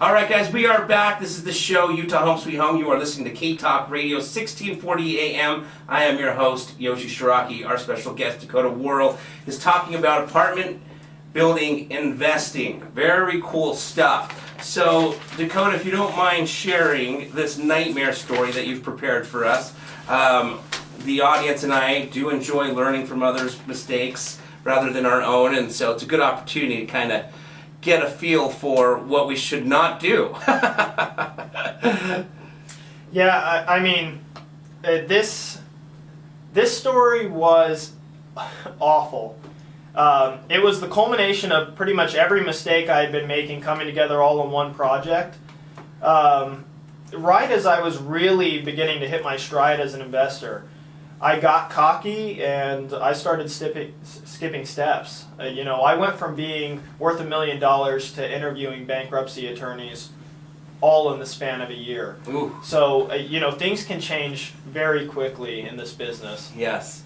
All right, guys, we are back. This is the show, Utah Home Sweet Home. You are listening to K-Talk Radio, 1640 AM. I am your host, Yoshi Shiraki. Our special guest, Dakota Worrell, is talking about apartment building investing. Very cool stuff. So, Dakota, if you don't mind sharing this nightmare story that you've prepared for us. The audience and I do enjoy learning from others' mistakes rather than our own, and so it's a good opportunity to kind of get a feel for what we should not do. Yeah, I mean, this story was awful. It was the culmination of pretty much every mistake I had been making coming together all in one project. Right as I was really beginning to hit my stride as an investor, I got cocky and I started skipping steps. I went from being worth $1 million to interviewing bankruptcy attorneys all in the span of a year. Ooh. So, things can change very quickly in this business. Yes.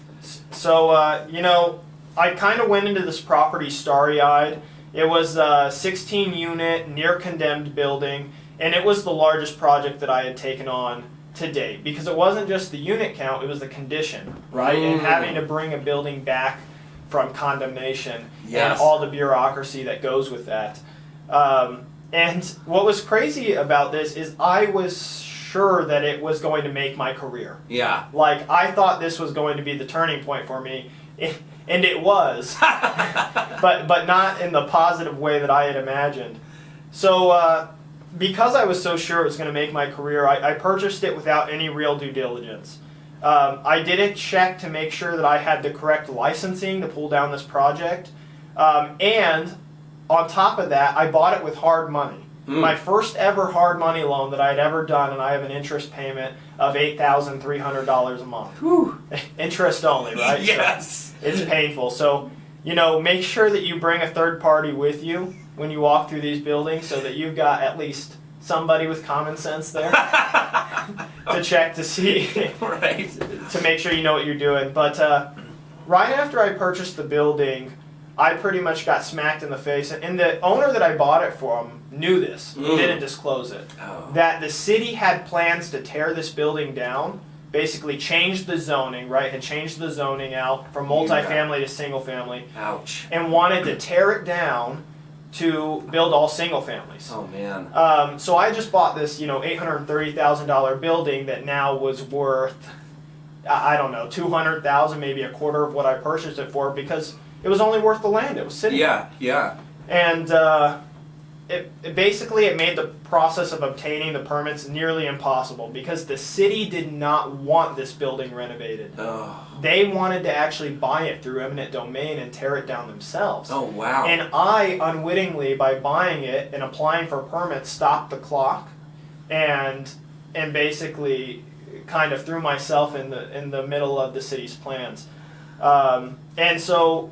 So, I kind of went into this property starry-eyed. It was a 16-unit, near-condemned building, and it was the largest project that I had taken on to date, because it wasn't just the unit count, it was the condition, right? And having to bring a building back from condemnation, yes, and all the bureaucracy that goes with that. And what was crazy about this is I was sure that it was going to make my career. Yeah. Like, I thought this was going to be the turning point for me, and it was, but not in the positive way that I had imagined. So, because I was so sure it was going to make my career, I purchased it without any real due diligence. I didn't check to make sure that I had the correct licensing to pull down this project. And on top of that, I bought it with hard money. My first ever hard money loan that I had ever done, and I have an interest payment of $8,300 a month. Whew. Interest only, right? Yes. So it's painful. So, make sure that you bring a third party with you when you walk through these buildings, so that you've got at least somebody with common sense there to check to see, right, to make sure you know what you're doing. But right after I purchased the building, I pretty much got smacked in the face, and the owner that I bought it from knew this, didn't disclose it, that the city had plans to tear this building down, basically changed the zoning, right, had changed the zoning out from multifamily to single family. Ouch. And wanted to tear it down to build all single families. Oh, man. So I just bought this, $830,000 building that now was worth, I don't know, $200,000, maybe a quarter of what I purchased it for, because it was only worth the land it was sitting on. Yeah. And it basically made the process of obtaining the permits nearly impossible, because the city did not want this building renovated. Oh. They wanted to actually buy it through eminent domain and tear it down themselves. Oh, wow. And I, unwittingly, by buying it and applying for permits, stopped the clock and basically kind of threw myself in the middle of the city's plans. And so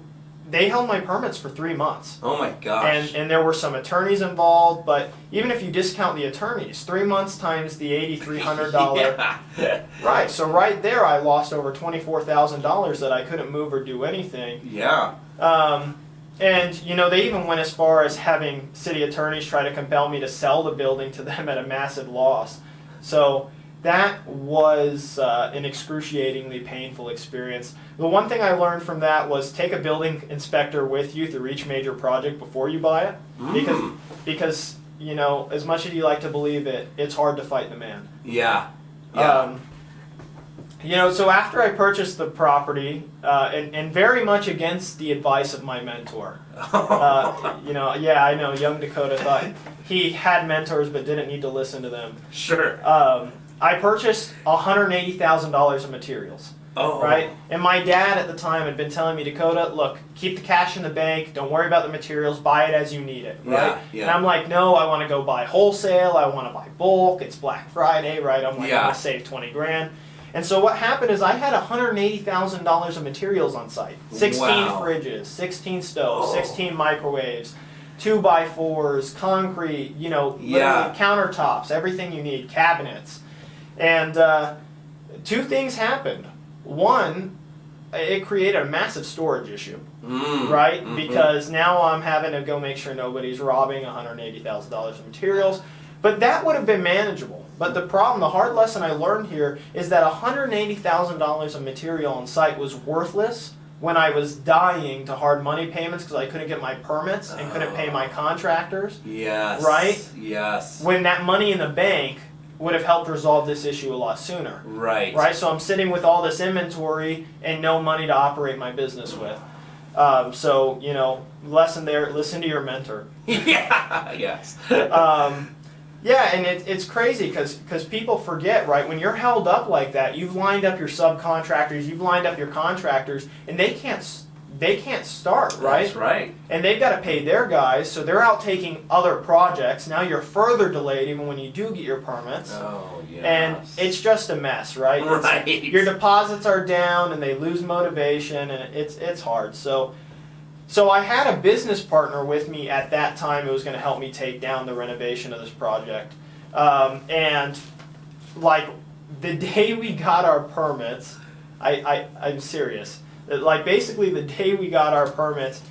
they held my permits for 3 months. Oh my gosh. And there were some attorneys involved, but even if you discount the attorneys, 3 months times the $8,300. Yeah. Right, so right there I lost over $24,000 that I couldn't move or do anything. Yeah. And, they even went as far as having city attorneys try to compel me to sell the building to them at a massive loss. So that was an excruciatingly painful experience. The one thing I learned from that was take a building inspector with you through each major project before you buy it. Because as much as you like to believe it, it's hard to fight the man. Yeah. So after I purchased the property, and very much against the advice of my mentor, I know young Dakota thought he had mentors but didn't need to listen to them. Sure. I purchased $180,000 of materials. Oh. Right? And my dad at the time had been telling me, Dakota, look, keep the cash in the bank, don't worry about the materials, buy it as you need it, right? Yeah. And I'm like, no, I want to go buy wholesale, I want to buy bulk, it's Black Friday, right? I'm like, I'm going to save 20 grand. And so what happened is I had $180,000 of materials on site. 16 fridges, 16 stoves, 16 microwaves, 2x4s, concrete, literally countertops, everything you need, cabinets. And 2 things happened. One, it created a massive storage issue, right? Mm-hmm. Because now I'm having to go make sure nobody's robbing $180,000 of materials. But that would have been manageable. But the problem, the hard lesson I learned here is that $180,000 of material on site was worthless when I was dying to hard money payments because I couldn't get my permits and couldn't pay my contractors. Yes. Right? Yes. When that money in the bank would have helped resolve this issue a lot sooner. Right. Right? So I'm sitting with all this inventory and no money to operate my business with. So, lesson there, listen to your mentor. Yeah, yes. Yeah, and it's crazy because people forget, right? When you're held up like that, you've lined up your subcontractors, you've lined up your contractors, and they can't start, right? That's right. And they've got to pay their guys, so they're out taking other projects. Now you're further delayed even when you do get your permits. Oh, yes. And it's just a mess, right? Right. Your deposits are down, and they lose motivation, and it's hard. So I had a business partner with me at that time who was going to help me take down the renovation of this project. And like the day we got our permits, I'm serious. Like basically the day we got our permits,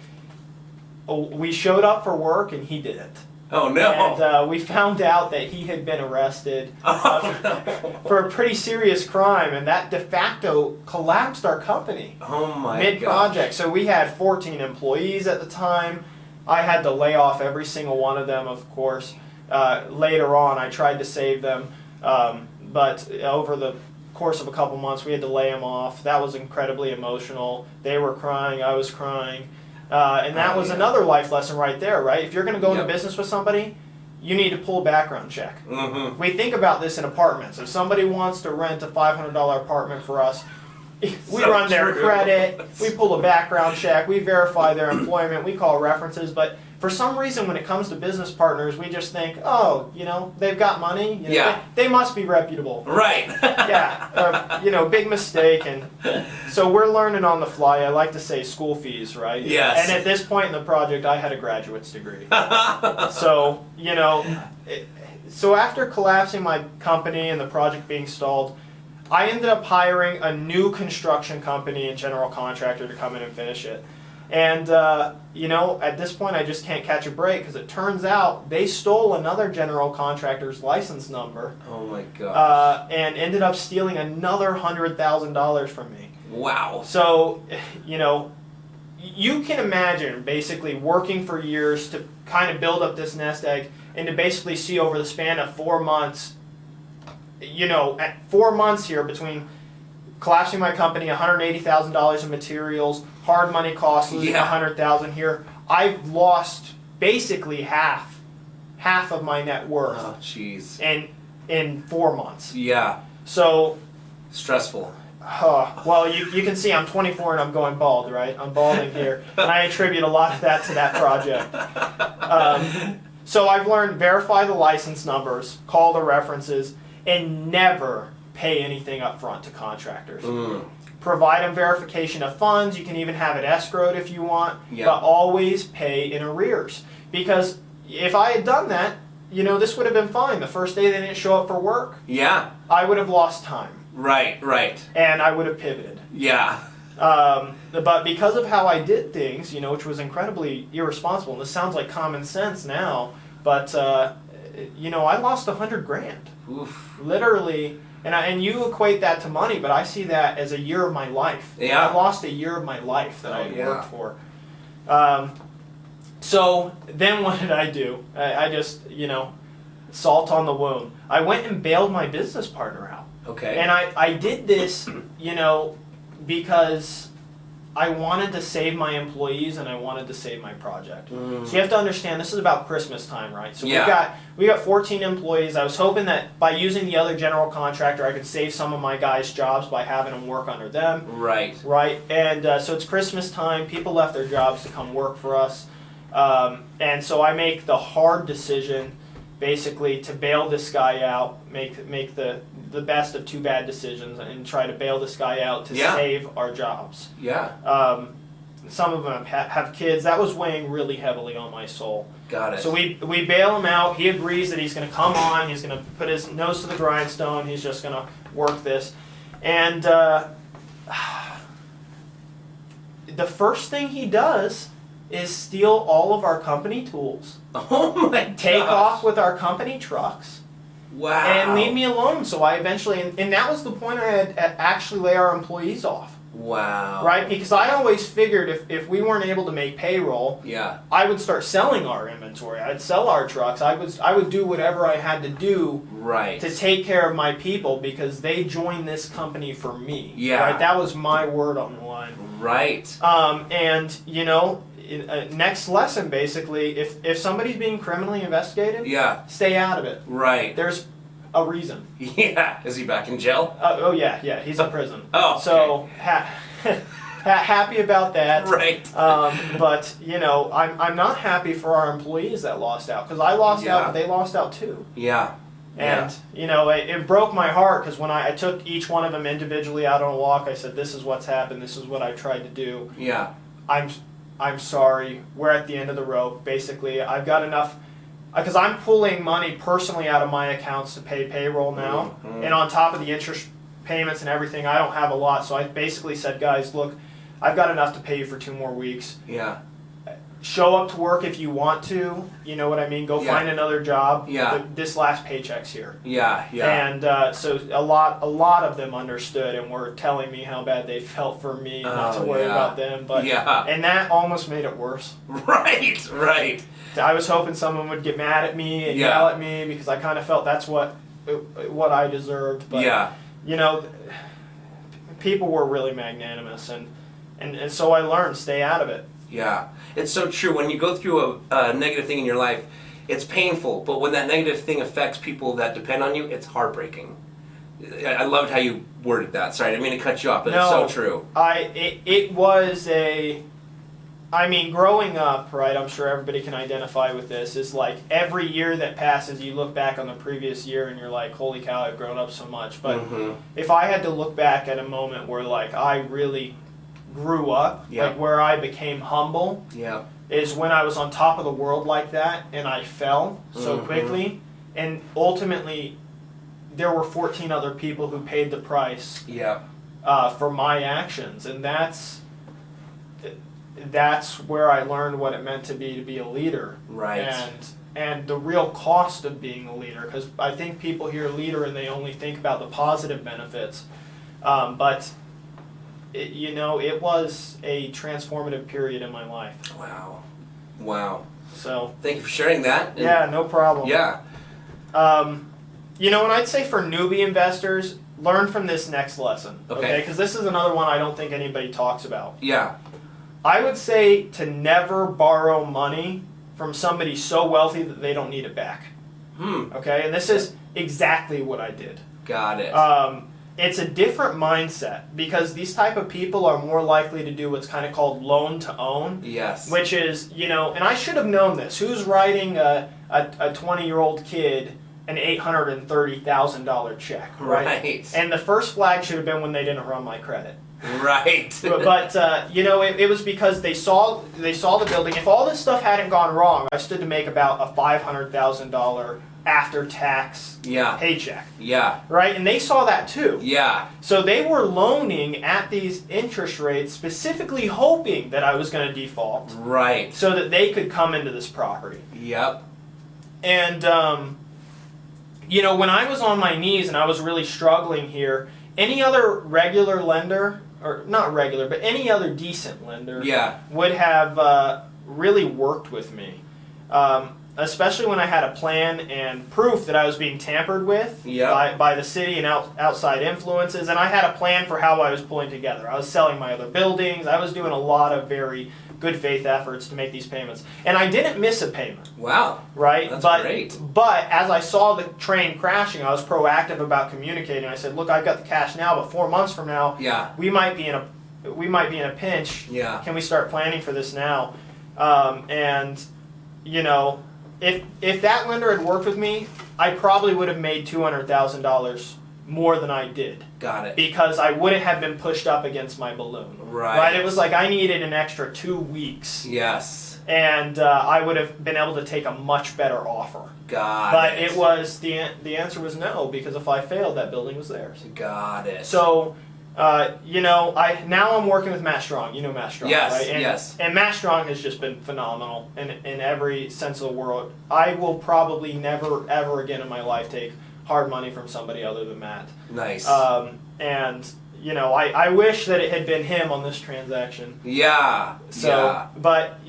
we showed up for work and he didn't. Oh no! And we found out that he had been arrested for a pretty serious crime, and that de facto collapsed our company. Oh my! Mid-project. So we had 14 employees at the time. I had to lay off every single one of them, of course. Later on, I tried to save them, but over the course of a couple months, we had to lay them off. That was incredibly emotional. They were crying. I was crying. And that was another life lesson right there, right? If you're going to go into business with somebody, you need to pull a background check. Mm-hmm. We think about this in apartments. If somebody wants to rent a $500 apartment for us, we run their credit, we pull a background check, we verify their employment, we call references, but for some reason when it comes to business partners, we just think, oh, they've got money, they must be reputable. Right. Yeah, big mistake. And so we're learning on the fly. I like to say school fees, right? Yes. And at this point in the project, I had a graduate's degree. So, so after collapsing my company and the project being stalled, I ended up hiring a new construction company and general contractor to come in and finish it. And, at this point I just can't catch a break because it turns out they stole another general contractor's license number. Oh my God. And ended up stealing another $100,000 from me. Wow. So, you can imagine basically working for years to kind of build up this nest egg and to basically see over the span of 4 months, at 4 months here between collapsing my company, $180,000 in materials, hard money costs, losing $100,000 here. I've lost basically half of my net worth. Oh, jeez. In 4 months. Yeah. So stressful. Well, you can see I'm 24 and I'm going bald, right? I'm balding here, and I attribute a lot of that to that project. So I've learned verify the license numbers, call the references, and never pay anything up front to contractors. Provide them verification of funds. You can even have it escrowed if you want, but always pay in arrears. Because if I had done that, this would have been fine. The first day they didn't show up for work, I would have lost time. Right. And I would have pivoted. Yeah. But because of how I did things, which was incredibly irresponsible, and this sounds like common sense now, but I lost $100,000. Oof. Literally. And you equate that to money, but I see that as a year of my life. Yeah. I lost a year of my life that I had worked for. So then what did I do? I just, salt on the wound. I went and bailed my business partner out. Okay. And I did this, because I wanted to save my employees and I wanted to save my project. So you have to understand this is about Christmas time, right? So we got 14 employees. I was hoping that by using the other general contractor I could save some of my guys' jobs by having them work under them. Right. And so it's Christmas time. People left their jobs to come work for us. And so I make the hard decision basically to bail this guy out, make the best of two bad decisions and try to bail this guy out to save our jobs. Yeah. Some of them have kids. That was weighing really heavily on my soul. Got it. So we bail him out. He agrees that he's going to come on. He's going to put his nose to the grindstone. He's just going to work this. And the first thing he does is steal all of our company tools. Oh my god. Take off with our company trucks. Wow. And leave me alone. So I eventually, and that was the point I had actually lay our employees off. Wow. Right? Because I always figured if we weren't able to make payroll, Yeah. I would start selling our inventory. I'd sell our trucks. I would do whatever I had to do Right. to take care of my people because they joined this company for me. Yeah. Right? That was my word on the line. Right. And next lesson basically, if somebody's being criminally investigated, Yeah. stay out of it. Right. There's a reason. Yeah. Is he back in jail? Oh yeah, he's in prison. Oh. Okay. So happy about that. Right. But I'm not happy for our employees that lost out because I lost out, but they lost out too. Yeah. And it broke my heart because when I took each one of them individually out on a walk, I said, "This is what's happened. This is what I tried to do. Yeah. I'm sorry. We're at the end of the rope. Basically, I've got enough." Because I'm pulling money personally out of my accounts to pay payroll now, and on top of the interest payments and everything, I don't have a lot. So I basically said, "Guys, look, I've got enough to pay you for 2 more weeks. Yeah. Show up to work if you want to. You know what I mean? Go find another job. Yeah. This last paycheck's here." Yeah. Yeah. And so a lot of them understood and were telling me how bad they felt for me, not to worry about them. But and that almost made it worse. Right. Right. I was hoping someone would get mad at me and yell at me because I kind of felt that's what I deserved. But people were really magnanimous, and so I learned, stay out of it. Yeah, it's so true. When you go through a negative thing in your life, it's painful. But when that negative thing affects people that depend on you, it's heartbreaking. I loved how you worded that. Sorry, I didn't mean to cut you off, but it's so true. It was growing up, right, I'm sure everybody can identify with this, is like every year that passes, you look back on the previous year and you're like, holy cow, I've grown up so much. But if I had to look back at a moment where like I really grew up, like where I became humble, is when I was on top of the world like that and I fell so quickly, and ultimately there were 14 other people who paid the price for my actions, and that's where I learned what it meant to be a leader, right? And the real cost of being a leader, because I think people hear leader and they only think about the positive benefits, but it was a transformative period in my life. Wow. So thank you for sharing that. Yeah, no problem. Yeah. And I'd say for newbie investors, learn from this next lesson. Okay? Because this is another one I don't think anybody talks about. Yeah. I would say to never borrow money from somebody so wealthy that they don't need it back. Okay? And this is exactly what I did. Got it. It's a different mindset because these type of people are more likely to do what's kind of called loan to own. Yes. Which is, and I should have known this. Who's writing a 20-year-old kid an $830,000 check, right? And the first flag should have been when they didn't run my credit. Right. But it was because they saw the building. If all this stuff hadn't gone wrong, I stood to make about a $500,000 after-tax paycheck. Yeah. Right? And they saw that too. Yeah. So they were loaning at these interest rates specifically hoping that I was going to default. Right. So that they could come into this property. Yep. And, when I was on my knees and I was really struggling here, any other regular lender, or not regular, but any other decent lender would have really worked with me. Especially when I had a plan and proof that I was being tampered with by the city and outside influences, and I had a plan for how I was pulling together. I was selling my other buildings. I was doing a lot of very good faith efforts to make these payments, and I didn't miss a payment. Wow! Right? That's great. But as I saw the train crashing, I was proactive about communicating. I said, "Look, I've got the cash now, but 4 months from now, we might be in a pinch. Yeah. Can we start planning for this now?" If that lender had worked with me, I probably would have made $200,000 more than I did. Got it. Because I wouldn't have been pushed up against my balloon. Right. It was like I needed an extra 2 weeks. Yes. And I would have been able to take a much better offer. Got it. But it was the answer was no, because if I failed, that building was theirs. Got it. So, Now I'm working with Matt Strong. You know Matt Strong, Yes, right? And, yes. And Matt Strong has just been phenomenal in every sense of the word. I will probably never, ever again in my life take hard money from somebody other than Matt. Nice. I wish that it had been him on this transaction. Yeah. So, yeah. but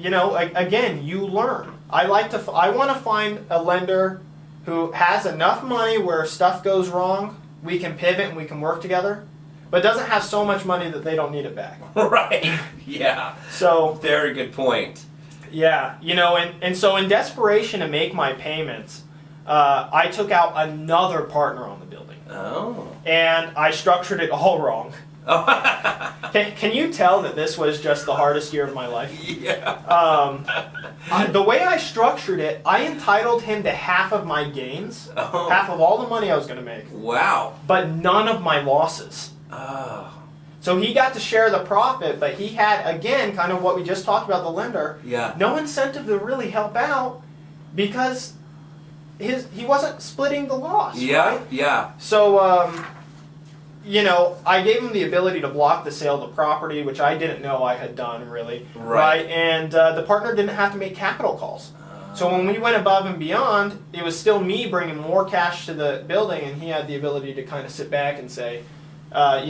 again, you learn. I want to find a lender who has enough money where if stuff goes wrong, we can pivot and we can work together, but doesn't have so much money that they don't need it back. Right. Yeah. So very good point. Yeah, and so in desperation to make my payments, I took out another partner on the building. Oh. And I structured it all wrong. Oh. Can you tell that this was just the hardest year of my life? Yeah. The way I structured it, I entitled him to half of my gains, Oh. half of all the money I was going to make, Wow. but none of my losses. Oh. So he got to share the profit, but he had, again, kind of what we just talked about, the lender, Yeah. no incentive to really help out because he wasn't splitting the loss. Yeah. Right? Yeah. So, I gave him the ability to block the sale of the property, which I didn't know I had done, really. Right. And the partner didn't have to make capital calls. So when we went above and beyond, it was still me bringing more cash to the building, and he had the ability to kind of sit back and say, I'm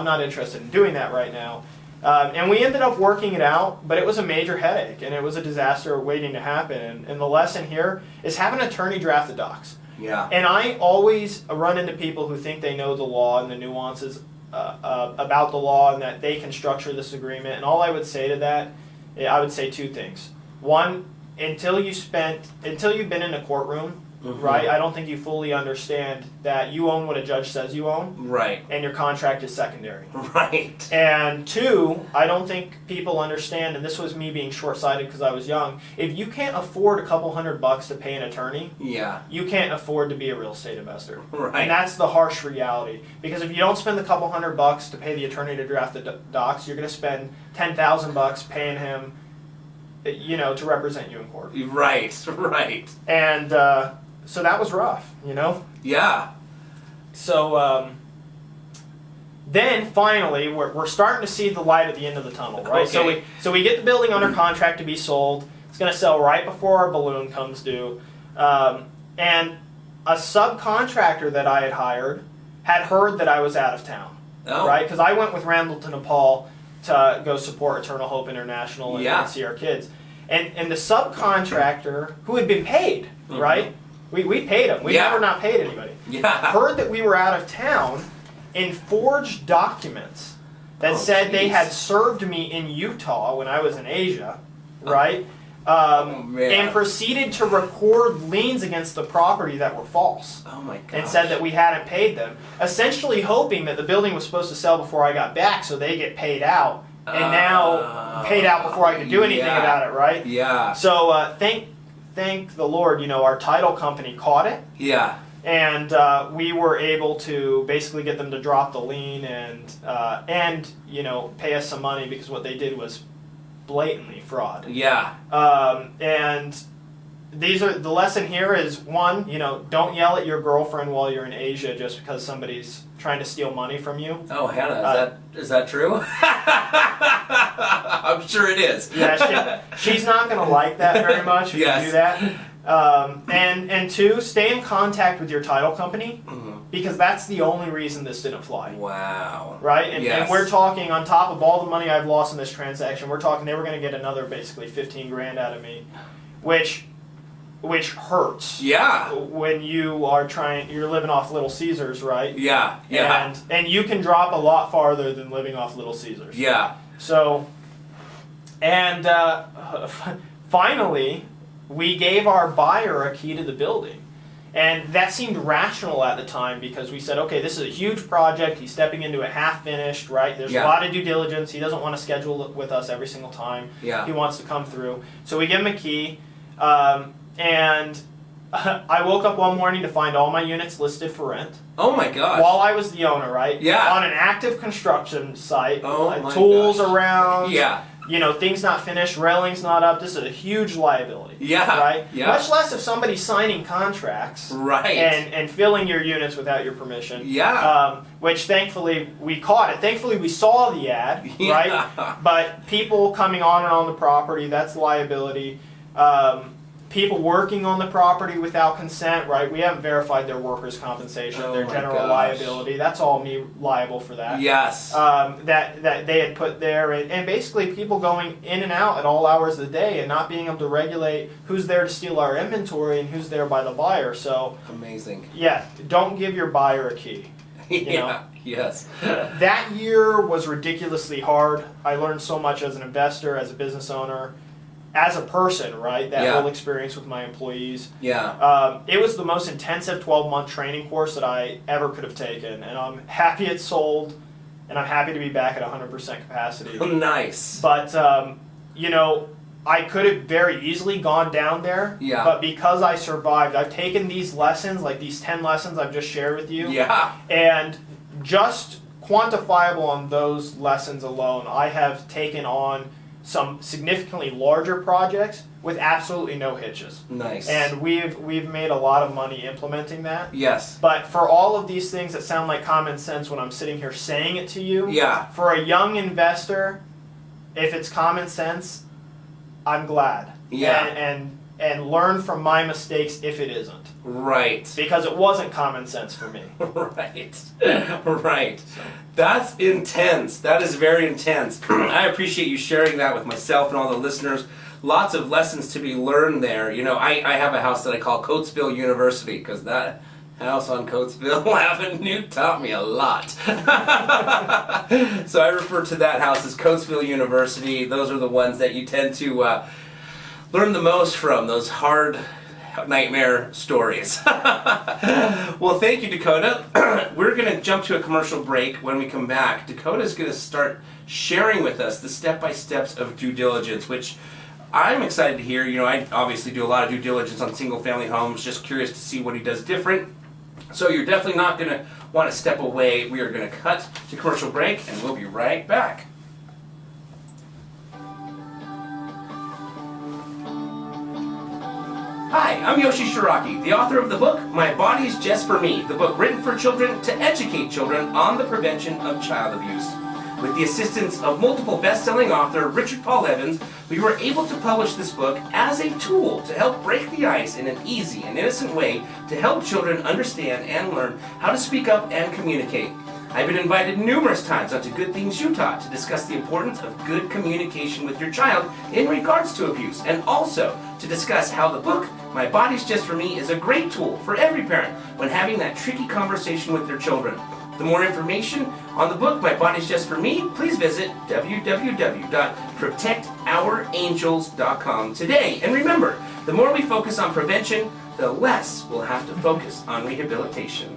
not interested in doing that right now. And we ended up working it out, but it was a major headache, and it was a disaster waiting to happen. And the lesson here is have an attorney draft the docs. Yeah. And I always run into people who think they know the law and the nuances about the law and that they can structure this agreement. And all I would say to that, I would say two things. One, until you've been in a courtroom, right, I don't think you fully understand that you own what a judge says you own. Right. And your contract is secondary. Right. And two, I don't think people understand, and this was me being short-sighted because I was young, if you can't afford a couple $100 to pay an attorney, Yeah. you can't afford to be a real estate investor. Right. And that's the harsh reality. Because if you don't spend the couple $100 to pay the attorney to draft the docs, you're going to spend $10,000 paying him, to represent you in court. Right. Right. And so that was rough, Yeah. So then finally, we're starting to see the light at the end of the tunnel, right? Okay. So we get the building under contract to be sold. It's going to sell right before our balloon comes due. And a subcontractor that I had hired had heard that I was out of town, Oh. right? Because I went with Randall to Nepal to go support Eternal Hope International and, Yeah. and see our kids. And the subcontractor, who had been paid, right? We paid him. We Yeah. never not paid anybody. Yeah. Heard that we were out of town and forged documents that said they geez. had served me in Utah when I was in Asia, right? man. And proceeded to record liens against the property that were false. Oh my god. And said that we hadn't paid them, essentially hoping that the building was supposed to sell before I got back so they get paid out, and now paid out before I could do anything yeah. about it, right? Yeah. So thank the Lord, our title company caught it, Yeah. and we were able to basically get them to drop the lien and pay us some money because what they did was blatantly fraud. Yeah. And the lesson here is one, don't yell at your girlfriend while you're in Asia just because somebody's trying to steal money from you. Oh, Hannah, is that true? I'm sure it is. Yeah, she's not going to like that very much if Yes. you do that. And two, stay in contact with your title company because that's the only reason this didn't fly. Wow. Right? And, Yes. and we're talking on top of all the money I've lost in this transaction, we're talking they were going to get another basically 15 grand out of me, which hurts. Yeah. When you're living off Little Caesars, right? Yeah. Yeah. And you can drop a lot farther than living off Little Caesars. Yeah. So, and finally, we gave our buyer a key to the building. And that seemed rational at the time because we said, okay, this is a huge project. He's stepping into it half finished, right? There's Yeah. a lot of due diligence. He doesn't want to schedule it with us every single time. Yeah. He wants to come through. So we give him a key. And I woke up one morning to find all my units listed for rent. Oh my gosh. While I was the owner, right? Yeah. On an active construction site. Oh my tools gosh. around. Yeah. things not finished, railings not up. This is a huge liability. Yeah. Right? Yeah. Much less if somebody's signing contracts. Right. And filling your units without your permission. Yeah. Which thankfully we caught it. Thankfully we saw the ad, Yeah. right? But people coming on and on the property, that's liability. People working on the property without consent, right? We haven't verified their workers' compensation, their general gosh. liability. That's all me liable for that. Yes. That they had put there, and basically people going in and out at all hours of the day and not being able to regulate who's there to steal our inventory and who's there by the buyer. So Amazing. yeah, don't give your buyer a key. Yeah. Yes. That year was ridiculously hard. I learned so much as an investor, as a business owner, as a person, right? That Yeah. whole experience with my employees. Yeah. It was the most intensive 12-month training course that I ever could have taken, and I'm happy it sold, and I'm happy to be back at 100% capacity. Nice. But, I could have very easily gone down there, Yeah. but because I survived, I've taken these lessons, like these 10 lessons I've just shared with you, Yeah. and just quantifiable on those lessons alone, I have taken on some significantly larger projects with absolutely no hitches. Nice. And we've made a lot of money implementing that. Yes. But for all of these things that sound like common sense when I'm sitting here saying it to you, Yeah. for a young investor, if it's common sense, I'm glad. Yeah. And learn from my mistakes if it isn't. Right. Because it wasn't common sense for me. Right. Right. That's intense. That is very intense. I appreciate you sharing that with myself and all the listeners. Lots of lessons to be learned there. I have a house that I call Coatesville University because that house on Coatesville Avenue taught me a lot. So I refer to that house as Coatesville University. Those are the ones that you tend to learn the most from, those hard nightmare stories. Well, thank you, Dakota. We're going to jump to a commercial break. When we come back, Dakota's going to start sharing with us the step-by-steps of due diligence, which I'm excited to hear. I obviously do a lot of due diligence on single-family homes, just curious to see what he does different. So you're definitely not going to want to step away. We are going to cut to commercial break, and we'll be right back. Hi, I'm Yoshi Shiraki, the author of the book, My Body's Just For Me, the book written for children to educate children on the prevention of child abuse. With the assistance of multiple best-selling author Richard Paul Evans, we were able to publish this book as a tool to help break the ice in an easy and innocent way to help children understand and learn how to speak up and communicate. I've been invited numerous times onto Good Things Utah to discuss the importance of good communication with your child in regards to abuse, and also to discuss how the book, My Body's Just For Me, is a great tool for every parent when having that tricky conversation with their children. For more information on the book, My Body's Just For Me, please visit www.protectourangels.com today. And remember, the more we focus on prevention, the less we'll have to focus on rehabilitation.